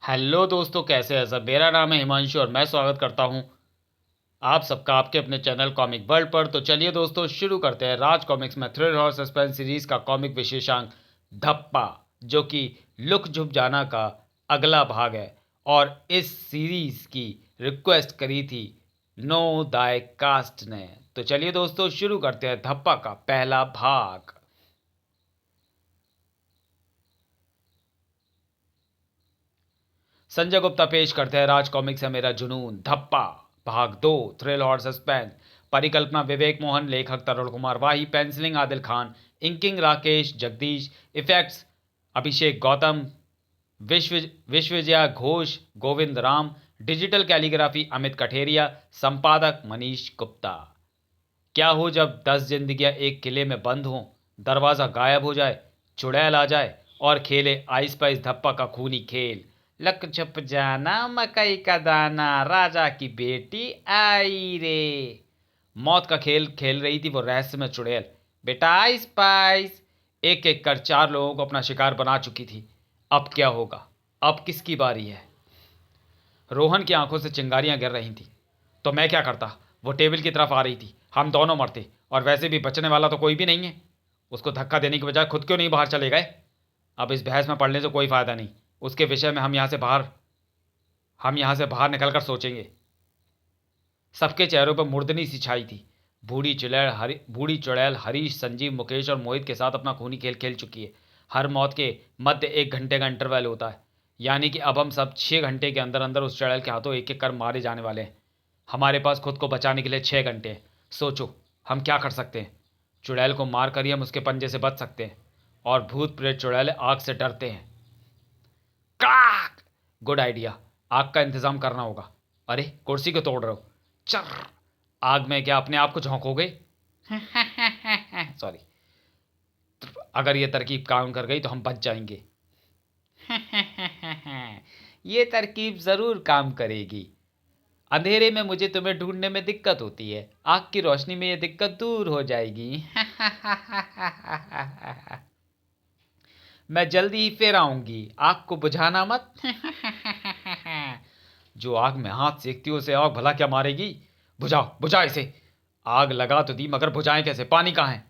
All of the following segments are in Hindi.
हेलो दोस्तों, कैसे हैं सब। मेरा नाम है हिमांशु और मैं स्वागत करता हूं आप सबका आपके अपने चैनल कॉमिक वर्ल्ड पर। तो चलिए दोस्तों, शुरू करते हैं राज कॉमिक्स में थ्रिल और सस्पेंस सीरीज का कॉमिक विशेषांक धप्पा, जो कि लुक झुप जाना का अगला भाग है। और इस सीरीज की रिक्वेस्ट करी थी नो दाय कास्ट ने। तो चलिए दोस्तों, शुरू करते हैं धप्पा का पहला भाग। संजय गुप्ता पेश करते हैं राज कॉमिक्स है मेरा जुनून धप्पा भाग 2, थ्रिल और सस्पेंस। परिकल्पना विवेक मोहन, लेखक तरुण कुमार वाही, pencilling Adil Khan, inking Rakesh Jagdish, effects अभिषेक गौतम, विश्व विश्वजया घोष, गोविंद राम, डिजिटल कैलीग्राफी अमित कठेरिया, संपादक मनीष गुप्ता। क्या हो जब 10 जिंदगियां एक किले में बंद हों, दरवाजा गायब हो जाए, चुड़ैल आ जाए और खेले आइस पाइस धप्पा का खूनी खेल। लक छुप जाना मकई का दाना, राजा की बेटी आई रे। मौत का खेल खेल रही थी वो रहस्यमय चुड़ैल। बेटा आइस पाइस एक एक कर 4 लोगों को अपना शिकार बना चुकी थी। अब क्या होगा, अब किसकी बारी है। रोहन की आंखों से चिंगारियां गिर रही थी। तो मैं क्या करता, वो टेबल की तरफ आ रही थी, हम दोनों मरते, और वैसे भी बचने वाला तो कोई भी नहीं है। उसको धक्का देने की बजाय खुद क्यों नहीं बाहर चले गए। अब इस बहस में पड़ने से कोई फायदा नहीं। उसके विषय में हम यहां से बाहर निकलकर सोचेंगे। सबके चेहरों पर मुर्दनी सी छाई थी। बूढ़ी चुड़ैल हरीश, संजीव, मुकेश और मोहित के साथ अपना खूनी खेल खेल चुकी है। हर मौत के मध्य 1 घंटे का इंटरवल होता है, यानी कि अब हम सब 6 घंटे के अंदर अंदर उस चुड़ैल के हाथों एक एक कर मारे जाने वाले हैं। हमारे पास खुद को बचाने के लिए 6 घंटे हैं। सोचो हम क्या कर सकते हैं। चुड़ैल को मार कर ही हम उसके पंजे से बच सकते हैं। और भूत प्रेत चुड़ैल आग से डरते हैं। काक, गुड आइडिया। आग का इंतजाम करना होगा। अरे कुर्सी को तोड़ रहे हो। चर, आग में क्या अपने आप को झोंकोगे। सॉरी। अगर ये तरकीब काम कर गई तो हम बच जाएंगे। ये तरकीब जरूर काम करेगी। अंधेरे में मुझे तुम्हें ढूंढने में दिक्कत होती है, आग की रोशनी में ये दिक्कत दूर हो जाएगी। मैं जल्दी ही फिर आऊंगी, आग को बुझाना मत। जो आग में हाथ सेकती हो उसे आग भला क्या मारेगी। बुझाओ बुझा इसे। आग लगा तो दी, मगर बुझाएं कैसे, पानी कहाँ है।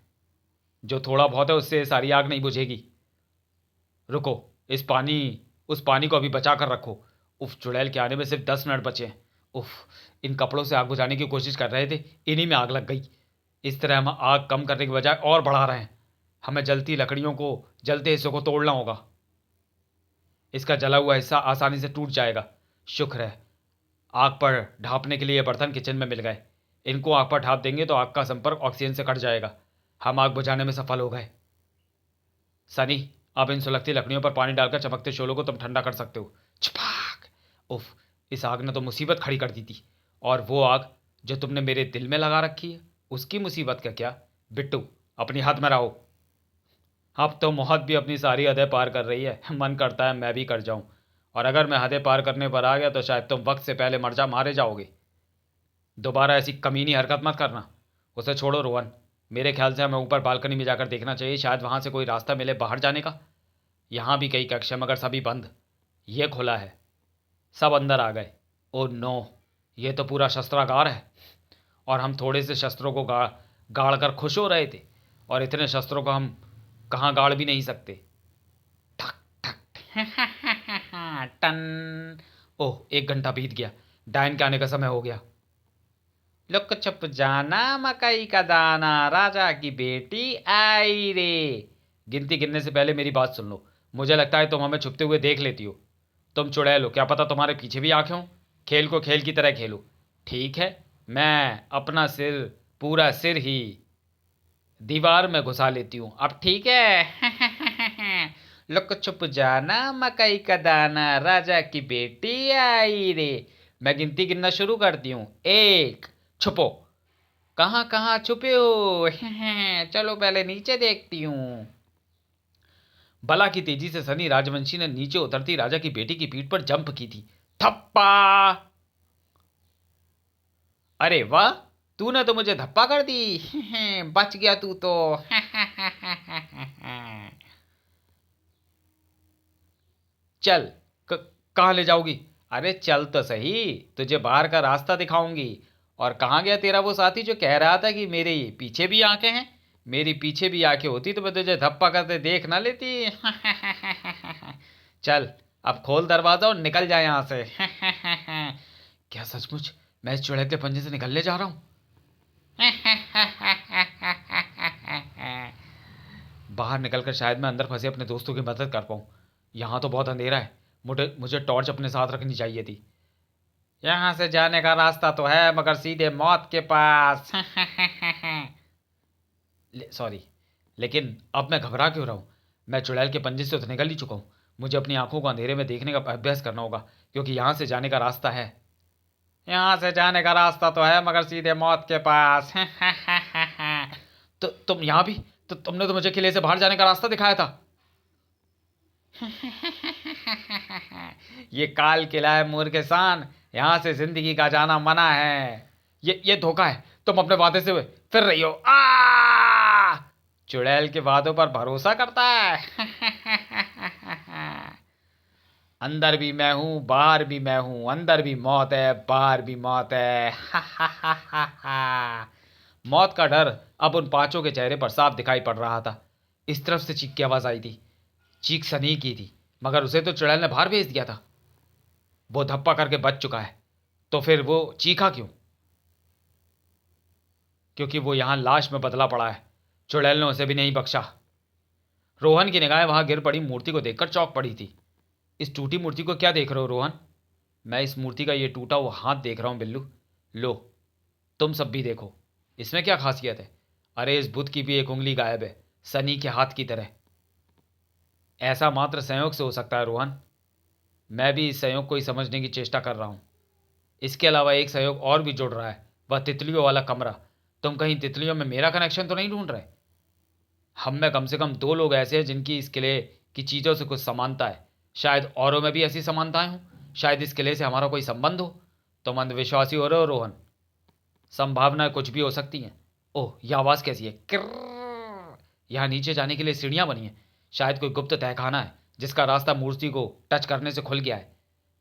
जो थोड़ा बहुत है उससे सारी आग नहीं बुझेगी। रुको, इस पानी उस पानी को अभी बचा कर रखो। उफ, चुड़ैल के आने में सिर्फ 10 मिनट बचे हैं। उफ, इन कपड़ों से आग बुझाने की कोशिश कर रहे थे, इन्हीं में आग लग गई। इस तरह हम आग कम करने के बजाय और बढ़ा रहे हैं। हमें जलते हिस्सों को तोड़ना होगा। इसका जला हुआ हिस्सा आसानी से टूट जाएगा। शुक्र है आग पर ढांपने के लिए ये बर्तन किचन में मिल गए। इनको आग पर ढांप देंगे तो आग का संपर्क ऑक्सीजन से कट जाएगा। हम आग बुझाने में सफल हो गए। सनी, अब इन सुलगती लकड़ियों पर पानी डालकर चमकते शोलों को तुम ठंडा कर सकते हो। छपाक। उफ, इस आग ने तो मुसीबत खड़ी कर दी थी। और वो आग जो तुमने मेरे दिल में लगा रखी है, उसकी मुसीबत का क्या। बिट्टू, अपनी हद में रहो। अब तो मोहत भी अपनी सारी हदें पार कर रही है, मन करता है मैं भी कर जाऊं। और अगर मैं हदें पार करने पर आ गया तो शायद तुम वक्त से पहले मारे जाओगे। दोबारा ऐसी कमीनी हरकत मत करना। उसे छोड़ो रोहन, मेरे ख्याल से हमें ऊपर बालकनी में जाकर देखना चाहिए, शायद वहां से कोई रास्ता मिले बाहर जाने का। यहाँ भी कई कक्ष हैं मगर सभी बंद। ये खुला है। सब अंदर आ गए। ओ नो, ये तो पूरा शस्त्रागार है। और हम थोड़े से शस्त्रों को गाड़ कर खुश हो रहे थे, और इतने शस्त्रों को हम कहाँ गाड़ भी नहीं सकते। ठक ठक टन। ओह, 1 घंटा बीत गया। डायन के आने का समय हो गया। लुक छुप जाना मकई का दाना, राजा की बेटी आई रे। गिनती गिनने से पहले मेरी बात सुन लो। मुझे लगता है तुम हमें छुपते हुए देख लेती हो। तुम चुड़ैल हो, क्या पता तुम्हारे पीछे भी आंखें हों। खेल को खेल की तरह खेलो। ठीक है, मैं अपना सिर, पूरा सिर ही दीवार में घुसा लेती हूँ। अब ठीक है। लुक छुप जाना मकई का दाना, राजा की बेटी आई रे। मैं गिनती गिनना शुरू करती हूँ। 1, छुपो। कहाँ कहाँ छुपे हो। चलो पहले नीचे देखती हूँ। बला की तेजी से सनी राजवंशी ने नीचे उतरती राजा की बेटी की पीठ पर जंप की थी। थप्पा। अरे वाह, तूने तो मुझे धप्पा कर दी। बच गया तू तो। चल, कहाँ ले जाओगी? अरे चल तो सही, तुझे बाहर का रास्ता दिखाऊंगी। और कहाँ गया तेरा वो साथी जो कह रहा था कि मेरे पीछे भी आंखें हैं? मेरी पीछे भी आंखें होती तो मैं तुझे धप्पा करते देख ना लेती। चल, अब खोल दरवाजा और निकल जाए यहाँ से। क्या सचमुच मैं इस चुड़ैल के पंजे से निकलने जा रहा हूँ? बाहर निकलकर शायद मैं अंदर फंसे अपने दोस्तों की मदद कर पाऊँ। यहाँ तो बहुत अंधेरा है, मुझे मुझे टॉर्च अपने साथ रखनी चाहिए थी। यहाँ से जाने का रास्ता तो है मगर सीधे मौत के पास। सॉरी, लेकिन अब मैं घबरा क्यों रहा हूँ? मैं चुड़ैल के पंजे से तो निकल ही चुका हूँ। मुझे अपनी आंखों को अंधेरे में देखने का अभ्यास करना होगा, क्योंकि यहाँ से जाने का रास्ता है। यहाँ से जाने का रास्ता तो है मगर सीधे मौत के पास। तो तुम यहाँ भी? तो तुमने तो मुझे किले से बाहर जाने का रास्ता दिखाया था। ये काल किला है मूर्ख इंसान, यहाँ से जिंदगी का जाना मना है। ये धोखा है, तुम अपने वादे से फिर रही हो। चुड़ैल के वादों पर भरोसा करता है। अंदर भी मैं हूं, बाहर भी मैं हूं, अंदर भी मौत है, बाहर भी मौत है। मौत का डर अब उन पांचों के चेहरे पर साफ दिखाई पड़ रहा था। इस तरफ से चीख की आवाज आई थी। चीख सनी की थी, मगर उसे तो चुड़ैल ने बाहर भेज दिया था। वो धप्पा करके बच चुका है, तो फिर वो चीखा क्यों? क्योंकि वो यहां लाश में बदला पड़ा है। चुड़ैल ने उसे भी नहीं बख्शा। रोहन की निगाहें वहां गिर पड़ी मूर्ति को देखकर चौंक पड़ी थी। इस टूटी मूर्ति को क्या देख रहे हो रोहन? मैं इस मूर्ति का ये टूटा हुआ हाथ देख रहा हूं बिल्लू। लो, तुम सब भी देखो, इसमें क्या खासियत है? अरे इस बुत की भी एक उंगली गायब है, सनी के हाथ की तरह। ऐसा मात्र संयोग से हो सकता है रोहन। मैं भी इस संयोग को ही समझने की चेष्टा कर रहा हूं। इसके अलावा एक संयोग और भी जुड़ रहा है, वह तितलियों वाला कमरा। तुम कहीं तितलियों में मेरा कनेक्शन तो नहीं ढूंढ रहे? हम में कम से कम दो लोग ऐसे हैं जिनकी इस किले की चीज़ों से कुछ समानता है। शायद औरों में भी ऐसी समानताएं हों। शायद इस किले से हमारा कोई संबंध हो। तुम अंधविश्वासी हो रहे हो रोहन। संभावना कुछ भी हो सकती हैं। ओह, यह आवाज़ कैसी है? किर्र। यहाँ नीचे जाने के लिए सीढ़ियाँ बनी हैं। शायद कोई गुप्त तहखाना है जिसका रास्ता मूर्ति को टच करने से खुल गया है।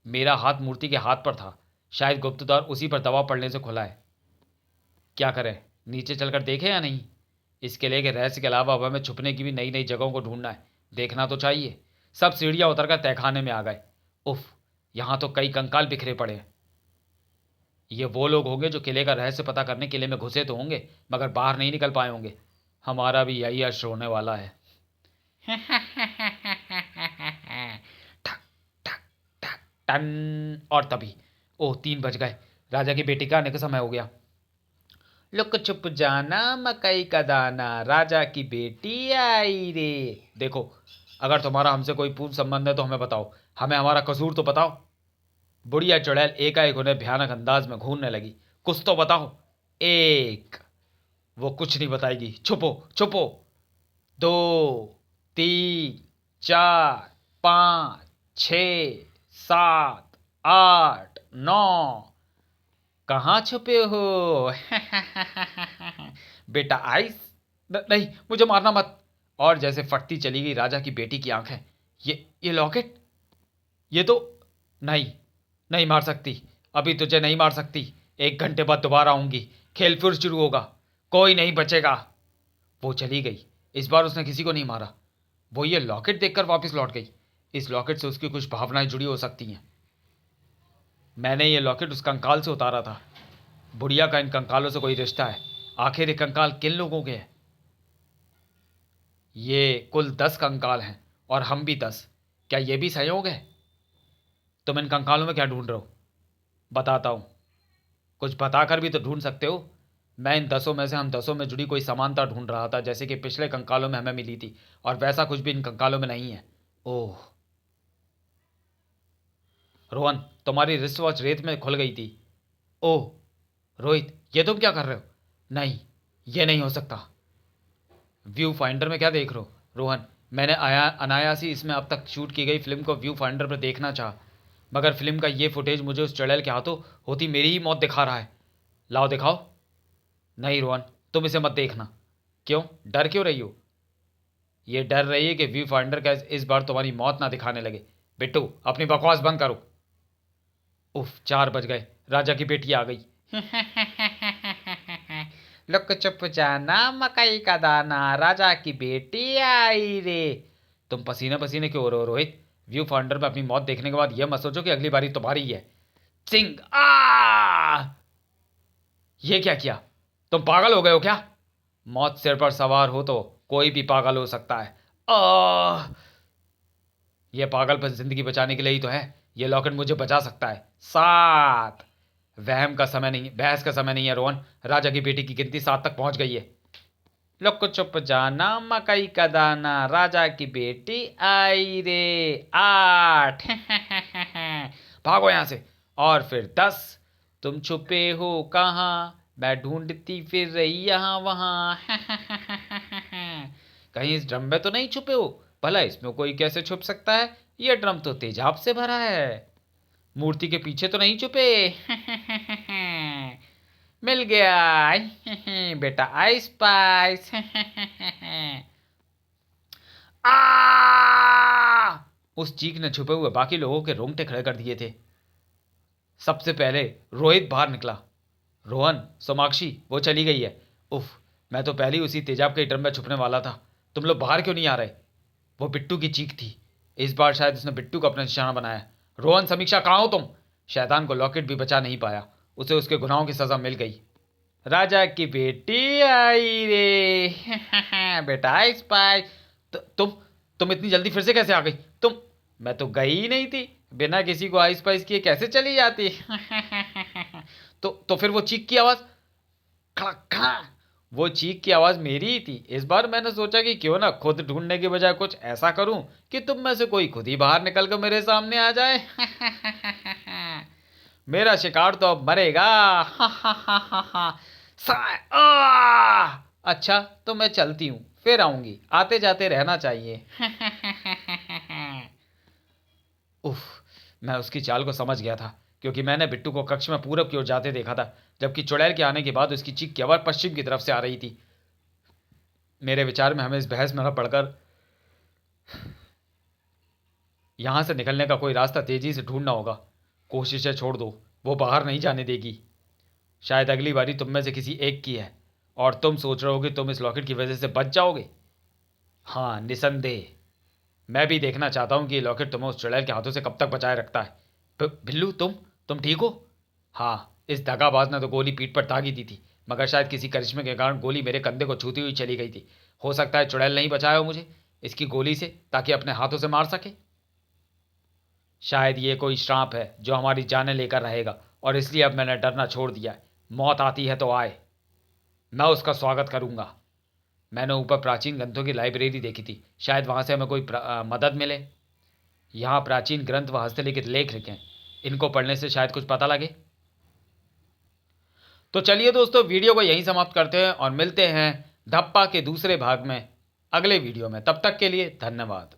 मेरा हाथ मूर्ति के हाथ पर था, शायद गुप्त द्वार उसी पर दबाव पड़ने से खुला है। क्या करें, नीचे चलकर देखें या नहीं? इस किले के रहस्य के अलावा अब हमें छुपने की भी नई नई जगहों को ढूंढना है। देखना तो चाहिए। सब सीढ़ियाँ उतरकर तहखाने में आ गए। उफ, यहाँ तो कई कंकाल बिखरे पड़े हैं। ये वो लोग होंगे जो किले का रहस्य पता करने किले में घुसे तो होंगे, मगर बाहर नहीं निकल पाए होंगे। हमारा भी यही अश्र होने वाला है। ठक ठक ठक टन। और तभी, ओह 3 बज गए। राजा की बेटी का आने का समय हो गया। लुक छुप जाना मकई का दाना, राजा की बेटी आई रे। देखो, अगर तुम्हारा हमसे कोई पूर्व संबंध है तो हमें बताओ, हमें हमारा कसूर तो बताओ। बुढ़िया चुड़ैल एकाएक उन्हें भयानक अंदाज में घूरने लगी। कुछ तो बताओ। एक। वो कुछ नहीं बताएगी, छुपो छुपो। 2, 3, 4, 5, 6, 7, 8, 9। कहाँ छुपे हो? बेटा आइस। नहीं, मुझे मारना मत। और जैसे फटती चली गई राजा की बेटी की आंखें। ये लॉकेट, ये तो नहीं, नहीं मार सकती। अभी तुझे नहीं मार सकती। 1 घंटे बाद दोबारा आऊंगी, खेल फिर शुरू होगा, कोई नहीं बचेगा। वो चली गई। इस बार उसने किसी को नहीं मारा। वो ये लॉकेट देखकर वापस लौट गई। इस लॉकेट से उसकी कुछ भावनाएं जुड़ी हो सकती हैं। मैंने ये लॉकेट उस कंकाल से उतारा था। बुढ़िया का इन कंकालों से कोई रिश्ता है। आखिर ये कंकाल किन लोगों के हैं? ये कुल 10 कंकाल हैं और हम भी 10। क्या ये भी संयोग है? तुम इन कंकालों में क्या ढूंढ रहे हो? बताता हूँ। कुछ बताकर भी तो ढूंढ सकते हो। मैं इन 10 में से हम 10 में जुड़ी कोई समानता ढूंढ रहा था, जैसे कि पिछले कंकालों में हमें मिली थी, और वैसा कुछ भी इन कंकालों में नहीं है। ओह रोहन, तुम्हारी रिस्ट वॉच रेत में खुल गई थी। ओह रोहित, ये तुम क्या कर रहे हो? नहीं, ये नहीं हो सकता। व्यू फाइंडर में क्या देख रहे हो? रोहन, मैंने अनायास ही इसमें अब तक शूट की गई फिल्म को व्यू फाइंडर पर देखना चाहा, मगर फिल्म का ये फुटेज मुझे उस चुड़ैल के हाथों होती मेरी ही मौत दिखा रहा है। लाओ दिखाओ। नहीं रोहन, तुम इसे मत देखना। क्यों, डर क्यों रही हो? ये डर रही है कि व्यू फाइंडर का इस बार तुम्हारी मौत ना दिखाने लगे। बिट्टू अपनी बकवास बंद करो। उफ, 4 बज गए। राजा की बेटी आ गई। लुक चुप जाना मकई का दाना, राजा की बेटी आई रे। तुम पसीने पसीने क्यों हो रहे हो रोहित? व्यू फाइंडर में अपनी मौत देखने के बाद यह मत सोचो कि अगली बारी तुम्हारी ही है। सिंह ये क्या किया? तुम पागल हो गए हो क्या? मौत सिर पर सवार हो तो कोई भी पागल हो सकता है। आ यह पागलपन जिंदगी बचाने के लिए ही तो है। यह लॉकेट मुझे बचा सकता है। 7। वहम का समय नहीं, बहस का समय नहीं है रोहन। राजा की बेटी की गिनती 7 तक पहुंच गई है। लोग चुप जाना मकई का दाना, राजा की बेटी आई रे। 8। भागो यहां से। और फिर 10। तुम छुपे हो कहाँ, मैं ढूंढती फिर रही यहाँ वहां। कहीं इस ड्रम में तो नहीं छुपे हो? भला इसमें कोई कैसे छुप सकता है? यह ड्रम तो तेजाब से भरा है। मूर्ति के पीछे तो नहीं छुपे? मिल गया। बेटा आइस पाइस। आ! उस चीख ने छुपे हुए बाकी लोगों के रोंगटे खड़े कर दिए थे। सबसे पहले रोहित बाहर निकला। रोहन, सोमाक्षी वो चली गई है। उफ, मैं तो पहले ही उसी तेजाब के ड्रम में छुपने वाला था। तुम लोग बाहर क्यों नहीं आ रहे? वो बिट्टू की चीख थी। इस बार शायद उसने बिट्टू को अपना निशाना बनाया। रोहन, समीक्षा कहाँ हो तुम? शैतान को लॉकेट भी बचा नहीं पाया। उसे उसके गुनाहों की सजा मिल गई। राजा की बेटी आई रे। बेटा आइस पाइस। तुम इतनी जल्दी फिर से कैसे आ गई? मैं तो गई ही नहीं थी। बिना किसी को आइस पाइस किए कैसे चली जाती? तो फिर वो चीख की आवाज, खड़क खड़ा, वो चीख की आवाज मेरी ही थी। इस बार मैंने सोचा कि क्यों ना खुद ढूंढने के बजाय कुछ ऐसा करूं कि तुम में से कोई खुद ही बाहर निकल कर मेरे सामने आ जाए। मेरा शिकार तो अब मरेगा। अच्छा, तो मैं चलती हूँ, फिर आऊंगी। आते जाते रहना चाहिए। उफ, मैं उसकी चाल को समझ गया था, क्योंकि मैंने बिट्टू को कक्ष में पूरब की ओर जाते देखा था, जबकि चुड़ैल के आने के बाद उसकी चीख की आवाज पश्चिम की तरफ से आ रही थी। मेरे विचार में हमें इस बहस में न पड़कर यहां से निकलने का कोई रास्ता तेजी से ढूंढना होगा। कोशिशें छोड़ दो, वो बाहर नहीं जाने देगी। शायद अगली बारी तुम में से किसी एक की है, और तुम सोच रहे हो कि तुम इस लॉकेट की वजह से बच जाओगे। हाँ, निसंदेह। मैं भी देखना चाहता हूं कि ये लॉकेट तुम्हें उस चुड़ैल के हाथों से कब तक बचाए रखता है। बिल्लू, तुम ठीक हो? हाँ, इस दगाबाज ने तो गोली पीठ पर दागी दी थी, मगर शायद किसी करिश्मे के कारण गोली मेरे कंधे को छूती हुई चली गई थी। हो सकता है चुड़ैल नहीं बचाया हो मुझे इसकी गोली से, ताकि अपने हाथों से मार सके। शायद ये कोई श्राप है जो हमारी जानें लेकर रहेगा, और इसलिए अब मैंने डरना छोड़ दिया है। मौत आती है तो आए, मैं उसका स्वागत करूंगा। मैंने ऊपर प्राचीन ग्रंथों की लाइब्रेरी देखी थी, शायद वहां से हमें कोई मदद मिले। यहाँ प्राचीन ग्रंथ व हस्तलिखित लेख लिखे हैं, इनको पढ़ने से शायद कुछ पता लगे। तो चलिए दोस्तों, वीडियो को यहीं समाप्त करते हैं और मिलते हैं धप्पा के दूसरे भाग में अगले वीडियो में। तब तक के लिए धन्यवाद।